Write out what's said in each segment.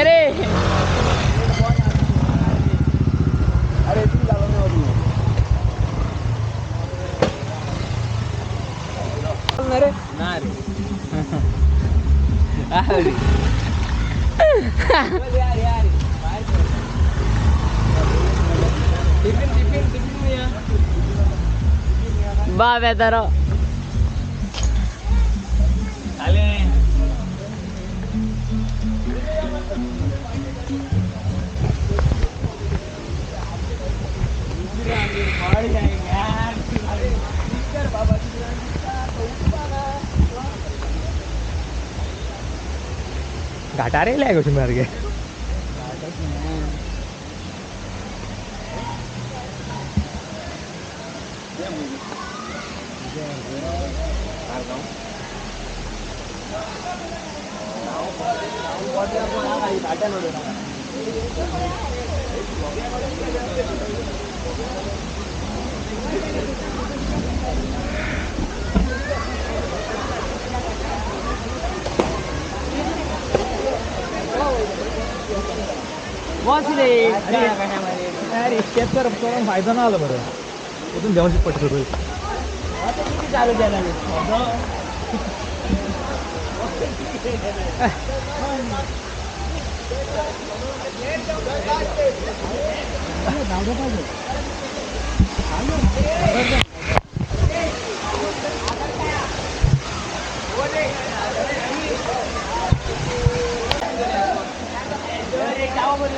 अरे अरे तुम लावा में अरे ना रे यार यार टिफिन टिफिन टिफिन में यार बा बेहतर आले घाटा रे ले कुछ मार के अरे शेतकर करून फायदा ना आला बरं इथून देवाची पटकन होईल चालू द्यायला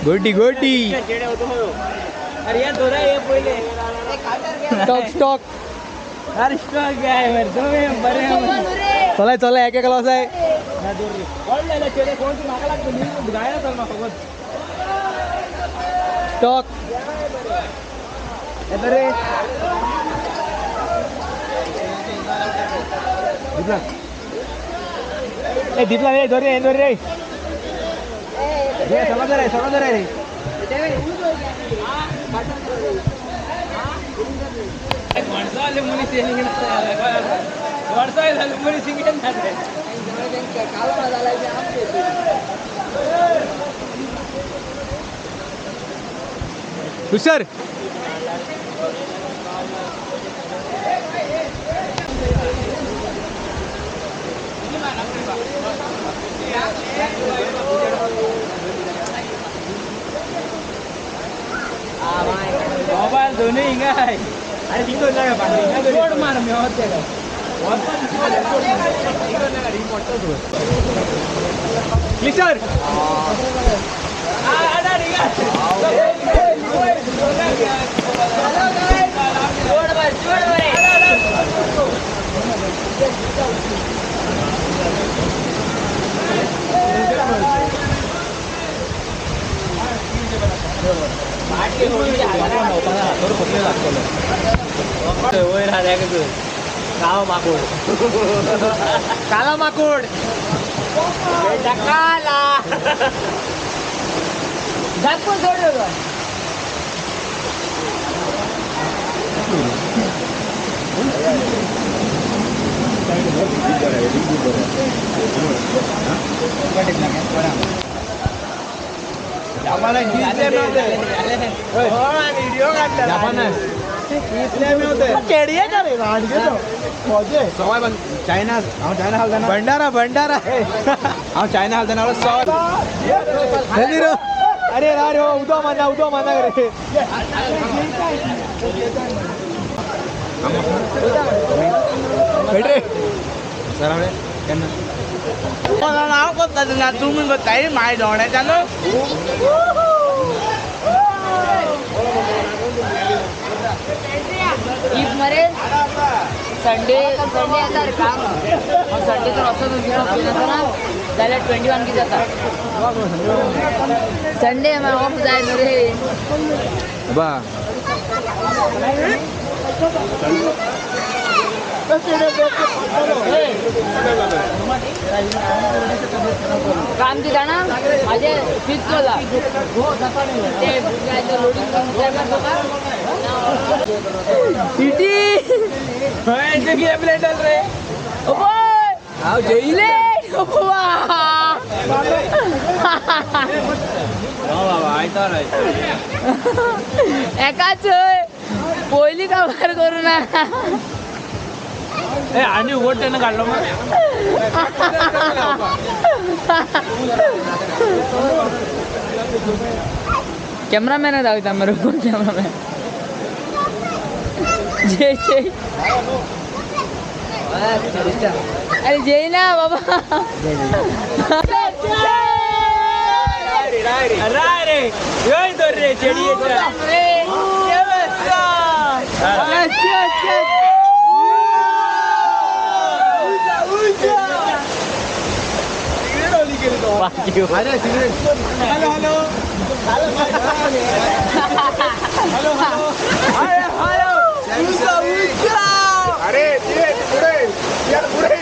गोटी गोटी अरे यार थोड़ा ये पहिले स्टॉक स्टॉक अरे स्टॉक काय आहे तुम्ही बरे चलाय चलाय एक एक लॉस आहे कॉल द्यायला चेडे फोन तू मागा लागतो मी गायला चल ना सोबत स्टॉक रे दीपला रे दोरे रे समझ रे वर्षाले मुनी सेलिंग वर्षाले मुनी सिंगल झाले कालवा झाला की आमचे हुशार मोबाईल दोन्ही काय अरे तिकडे जागा पाहिजे रोड मार मी होते क्लिचर काला माकोड काला झाकून सोडलं व्हिडिओ काढला चायना भंडारा भंडारा चायना हलताना अरे अरे उदो माना रे भेट नाव कोणता ना तुम्ही काही माय डोळ्याच्या ना ईद मरे संडे येतात काम संडे तर असं ना जायला 21 की जातात संडे ऑफ जाय रे बा काम दिला ना माझे फिक्स होला ते लोडिंग सिटी गेम लेटर रे ओ जईले एकाच पहिली काबार करू ना आणि वोट त्यानं काढलं मग कॅमेरामॅन आहे दाखवता मेरे को कॅमेरामॅन जय जय अरे जय ना बाबा अरे पुढे यार पुढे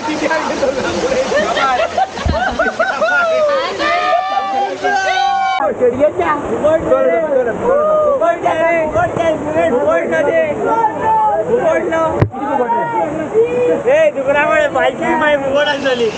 दुकानामुळे बाईक फुकट झाली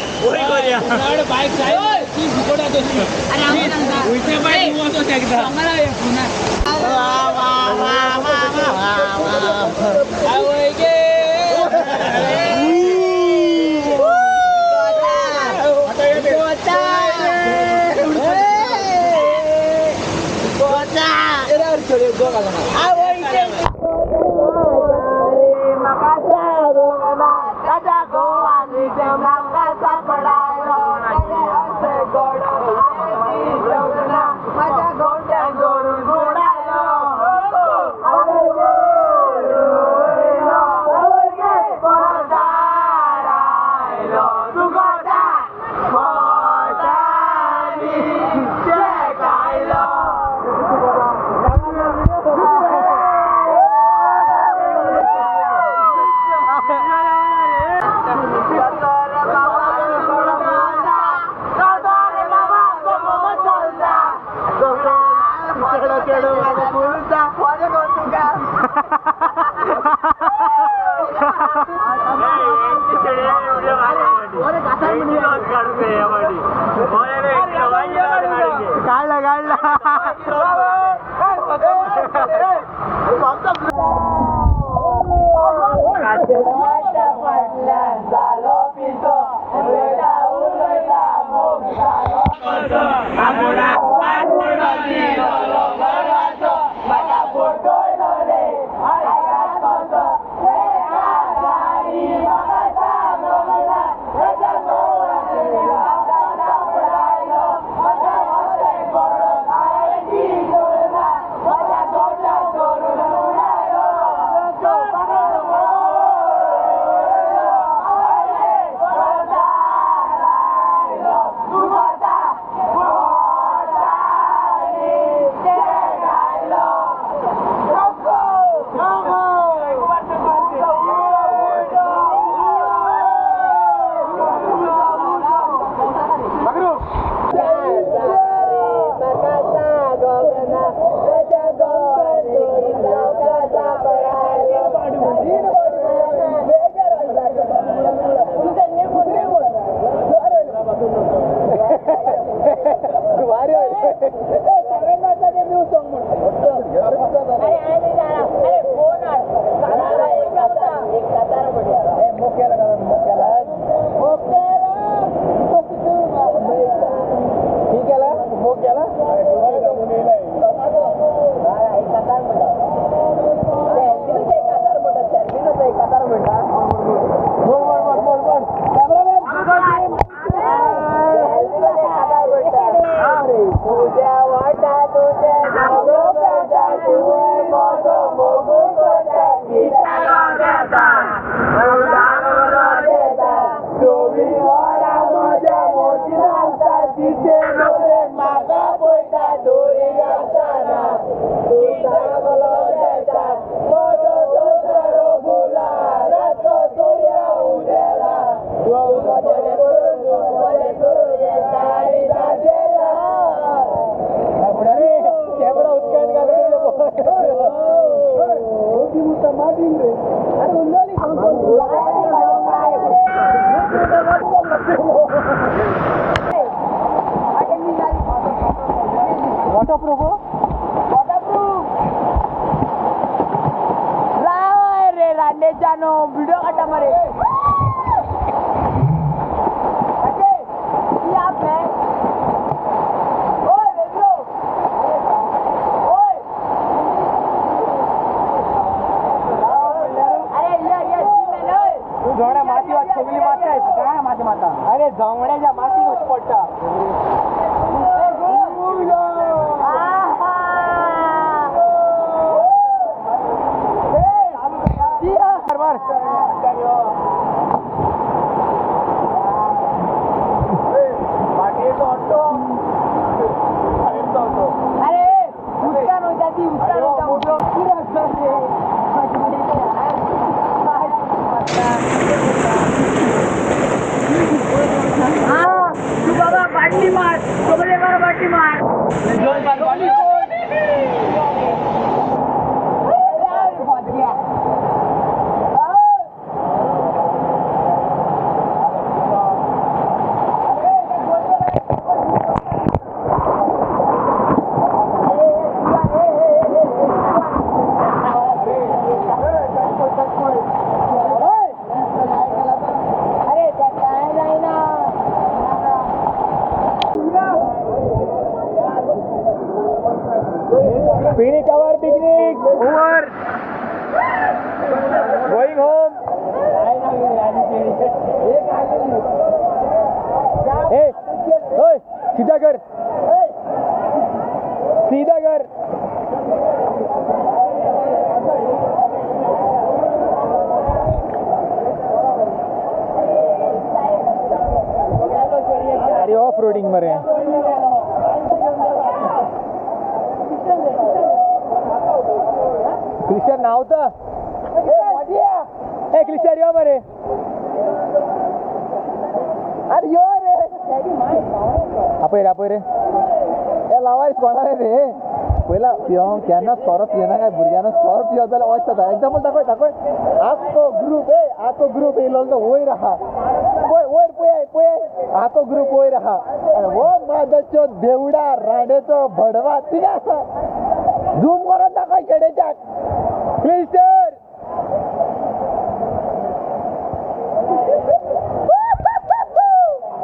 जांभळ्याच्या मातीत पडटा Picnic hour, picnic over. Going home. Hey, hey, सीधा कर. सीधा कर. अरे ऑफ रोडिंग मरे. क्रिस्टियन नाव तर ए क्रिस्टियन यो मरे अरे यो रे आपय रे ए लावायच कोणा रे पहिला पिवं केन्ना सोरो पियना काय भुरग्यांना सोरो पियो जाल्यार अशें जाता एग्जाम्पल दाखय आको ग्रुप येयलो तो वयर आहा वयर पळय आको ग्रुप वयर आहा अरे वो मादाच्यो देवडा रांडेचो भडवा तिगे आसा झूम करून दाखय चेडेच्याक क्लिस्टर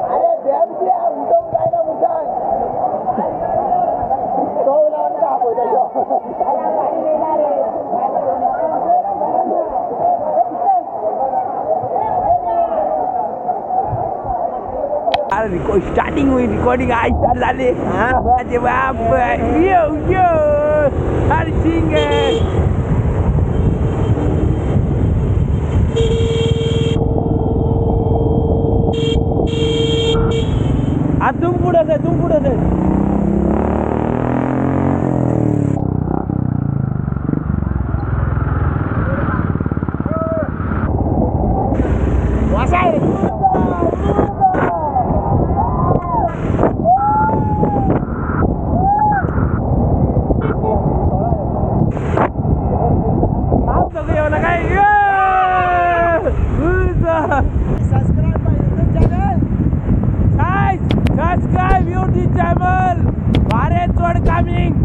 अरे देव दे उठोंक जायना मुखार तो लावन दाखयता स्टार्टिंग हुई रिकॉर्डिंग आज चाल झाले अरे बाप यो हर सिंग तुम पुढे दे Subscribe YouTube channel. Bharat Road coming.